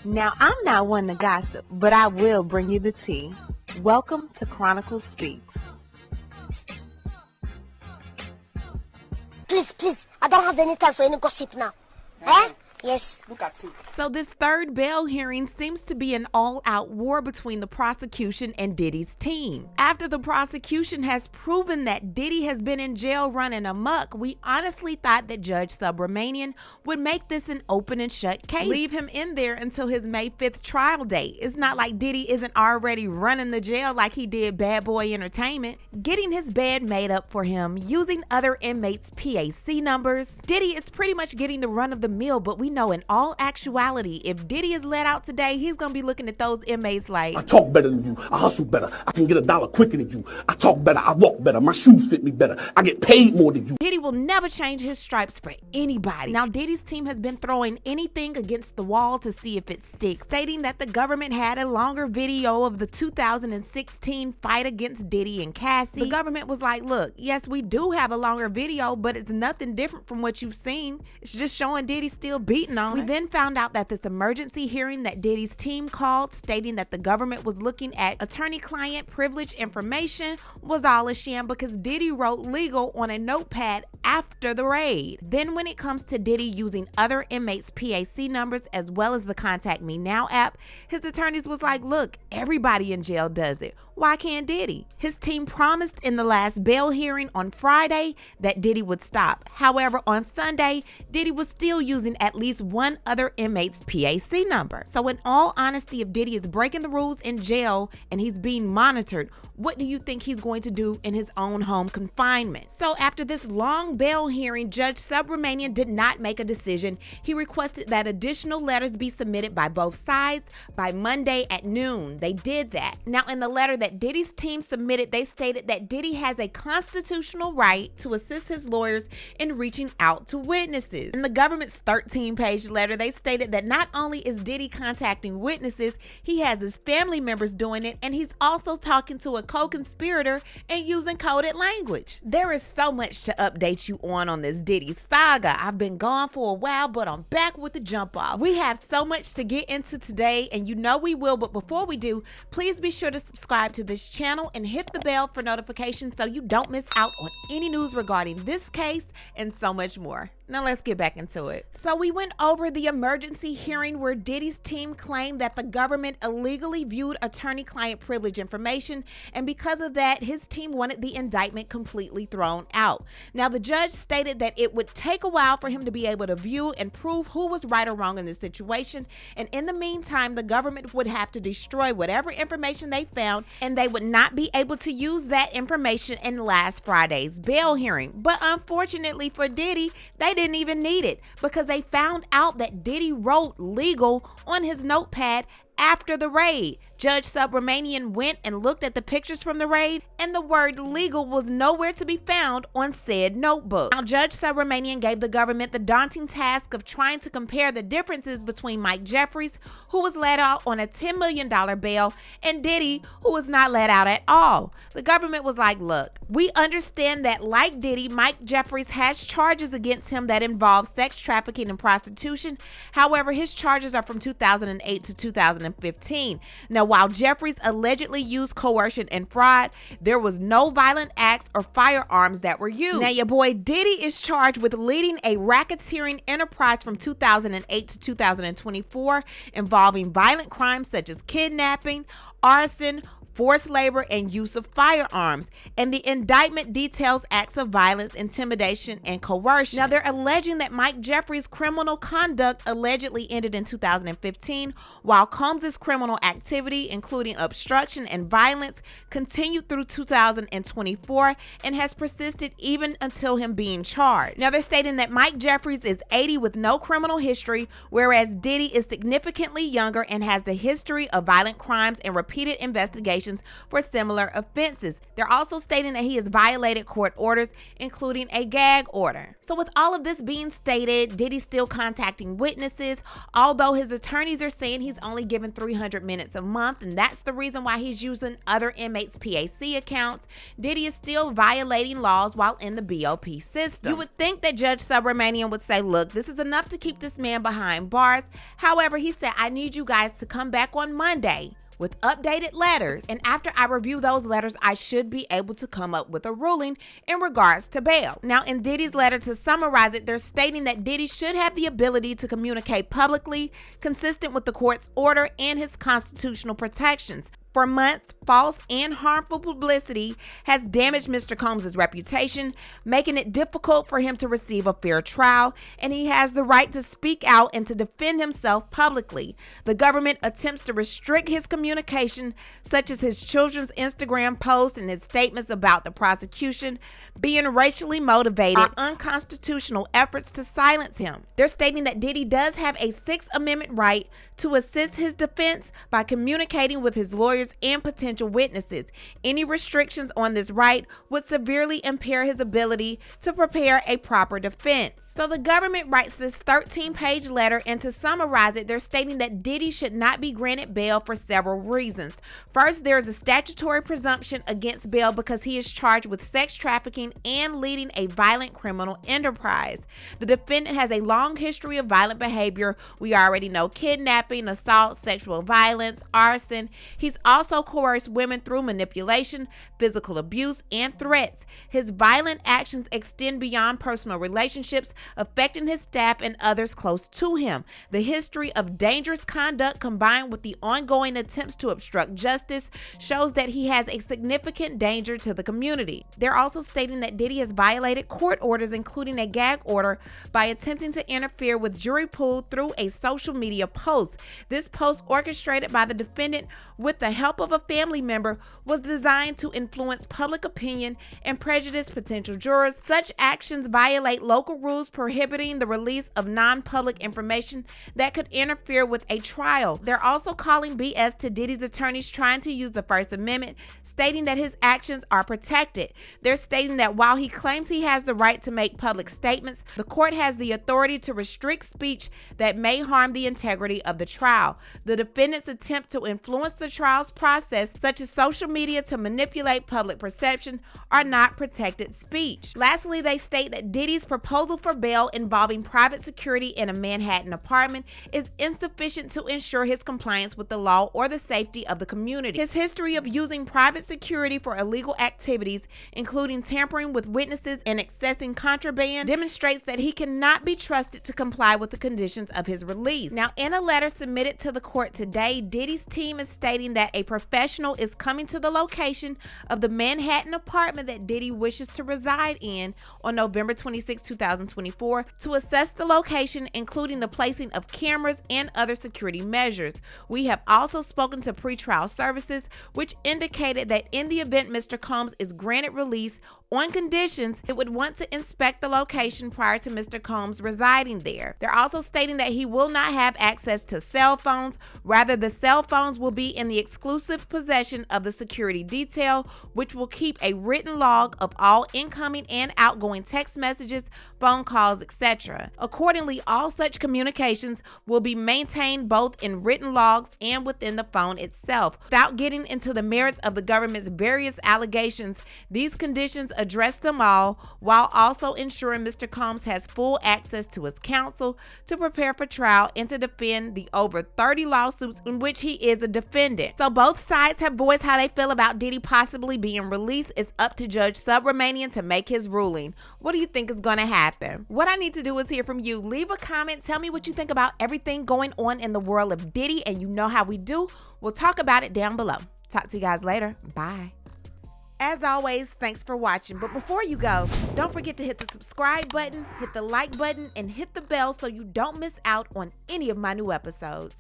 Now, I'm not one to gossip, but I will bring you the tea. Welcome to Chronicle Speaks. Please, I don't have any time for any gossip now. Eh? Yes. Look at you. So this third bail hearing seems to be an all-out war between the prosecution and Diddy's team. After the prosecution has proven that Diddy has been in jail running amok, we honestly thought that Judge Subramanian would make this an open and shut case. Leave him in there until his May 5th trial date. It's not like Diddy isn't already running the jail like he did Bad Boy Entertainment, getting his bed made up for him, using other inmates' PAC numbers. Diddy is pretty much getting the run of the mill, but we know in all actuality, if Diddy is let out today, he's gonna be looking at those inmates like, I talk better than you. I hustle better. I can get $1 quicker than you. I talk better. I walk better. My shoes fit me better. I get paid more than you. Diddy will never change his stripes for anybody. Now, Diddy's team has been throwing anything against the wall to see if it sticks, stating that the government had a longer video of the 2016 fight against Diddy and Cassie. The government was like, look, yes, we do have a longer video, but it's nothing different from what you've seen. It's just showing Diddy still beating on it. We then found out that this emergency hearing that Diddy's team called, stating that the government was looking at attorney-client privilege information, was all a sham because Diddy wrote legal on a notepad after the raid. Then when it comes to Diddy using other inmates' PAC numbers as well as the Contact Me Now app, his attorneys was like, look, everybody in jail does it. Why can't Diddy? His team promised in the last bail hearing on Friday that Diddy would stop. However, on Sunday, Diddy was still using at least one other inmate's PAC number. So in all honesty, if Diddy is breaking the rules in jail and he's being monitored, what do you think he's going to do in his own home confinement? So after this long bail hearing, Judge Subramanian did not make a decision. He requested that additional letters be submitted by both sides by Monday at noon. They did that. Now, in the letter that Diddy's team submitted, they stated that Diddy has a constitutional right to assist his lawyers in reaching out to witnesses. In the government's 13-page letter, they stated that not only is Diddy contacting witnesses, he has his family members doing it, and he's also talking to a co-conspirator and using coded language. There is so much to update you on this Diddy saga. I've been gone for a while, but I'm back with the jump off. We have so much to get into today, and you know we will, but before we do, please be sure to subscribe to this channel and hit the bell for notifications so you don't miss out on any news regarding this case and so much more. Now let's get back into it. So we went over the emergency hearing where Diddy's team claimed that the government illegally viewed attorney-client privilege information, and because of that, his team wanted the indictment completely thrown out. Now the judge stated that it would take a while for him to be able to view and prove who was right or wrong in this situation, and in the meantime, the government would have to destroy whatever information they found, and they would not be able to use that information in last Friday's bail hearing. But unfortunately for Diddy, they didn't even need it because they found out that Diddy wrote legal on his notepad after the raid. Judge Subramanian went and looked at the pictures from the raid, and the word legal was nowhere to be found on said notebook. Now, Judge Subramanian gave the government the daunting task of trying to compare the differences between Mike Jeffries, who was let out on a $10 million bail, and Diddy, who was not let out at all. The government was like, look, we understand that like Diddy, Mike Jeffries has charges against him that involve sex trafficking and prostitution. However, his charges are from 2008 to 2015. Now, while Jeffries allegedly used coercion and fraud, there was no violent acts or firearms that were used. Now, your boy Diddy is charged with leading a racketeering enterprise from 2008 to 2024 involving violent crimes such as kidnapping, arson, forced labor, and use of firearms. And the indictment details acts of violence, intimidation, and coercion. Now, they're alleging that Mike Jeffries' criminal conduct allegedly ended in 2015, while Combs's criminal activity, including obstruction and violence, continued through 2024 and has persisted even until him being charged. Now, they're stating that Mike Jeffries is 80 with no criminal history, whereas Diddy is significantly younger and has a history of violent crimes and repeated investigations citations for similar offenses. They're also stating that he has violated court orders, including a gag order. So with all of this being stated, Diddy's still contacting witnesses, although his attorneys are saying he's only given 300 minutes a month, and that's the reason why he's using other inmates' PAC accounts. Diddy is still violating laws while in the BOP system. You would think that Judge Subramanian would say, look, this is enough to keep this man behind bars. However, he said, I need you guys to come back on Monday with updated letters, and after I review those letters, I should be able to come up with a ruling in regards to bail. Now, in Diddy's letter, to summarize it, they're stating that Diddy should have the ability to communicate publicly, consistent with the court's order and his constitutional protections. For months, false and harmful publicity has damaged Mr. Combs' reputation, making it difficult for him to receive a fair trial, and he has the right to speak out and to defend himself publicly. The government attempts to restrict his communication, such as his children's Instagram posts and his statements about the prosecution being racially motivated, are unconstitutional efforts to silence him. They're stating that Diddy does have a Sixth Amendment right to assist his defense by communicating with his lawyers and potential witnesses. Any restrictions on this right would severely impair his ability to prepare a proper defense. So the government writes this 13-page letter, and to summarize it, they're stating that Diddy should not be granted bail for several reasons. First, there is a statutory presumption against bail because he is charged with sex trafficking and leading a violent criminal enterprise. The defendant has a long history of violent behavior. We already know kidnapping, assault, sexual violence, arson. He's also coerced women through manipulation, physical abuse, and threats. His violent actions extend beyond personal relationships, affecting his staff and others close to him. The history of dangerous conduct combined with the ongoing attempts to obstruct justice shows that he has a significant danger to the community. They're also stating that Diddy has violated court orders, including a gag order, by attempting to interfere with jury pool through a social media post. This post, orchestrated by the defendant with the help of a family member, was designed to influence public opinion and prejudice potential jurors. Such actions violate local rules prohibiting the release of non-public information that could interfere with a trial. They're also calling BS to Diddy's attorneys trying to use the First Amendment, stating that his actions are protected. They're stating that while he claims he has the right to make public statements, the court has the authority to restrict speech that may harm the integrity of the trial. The defendant's attempt to influence the trial's process, such as social media to manipulate public perception, are not protected speech. Lastly, they state that Diddy's proposal for bail involving private security in a Manhattan apartment is insufficient to ensure his compliance with the law or the safety of the community. His history of using private security for illegal activities, including tampering with witnesses and accessing contraband, demonstrates that he cannot be trusted to comply with the conditions of his release. Now, in a letter submitted to the court today, Diddy's team is stating that a professional is coming to the location of the Manhattan apartment that Diddy wishes to reside in on November 26, 2024, to assess the location, including the placing of cameras and other security measures. We have also spoken to pretrial services, which indicated that in the event Mr. Combs is granted release on conditions, it would want to inspect the location prior to Mr. Combs residing there. They're also stating that he will not have access to cell phones. Rather, the cell phones will be in the exclusive possession of the security detail, which will keep a written log of all incoming and outgoing text messages, phone calls, etc. Accordingly, all such communications will be maintained both in written logs and within the phone itself. Without getting into the merits of the government's various allegations, these conditions address them all, while also ensuring Mr. Combs has full access to his counsel to prepare for trial and to defend the over 30 lawsuits in which he is a defendant. So both sides have voiced how they feel about Diddy possibly being released. It's up to Judge Subramanian to make his ruling. What do you think is going to happen? What I need to do is hear from you. Leave a comment. Tell me what you think about everything going on in the world of Diddy, and you know how we do. We'll talk about it down below. Talk to you guys later. Bye. As always, thanks for watching. But before you go, don't forget to hit the subscribe button, hit the like button, and hit the bell so you don't miss out on any of my new episodes.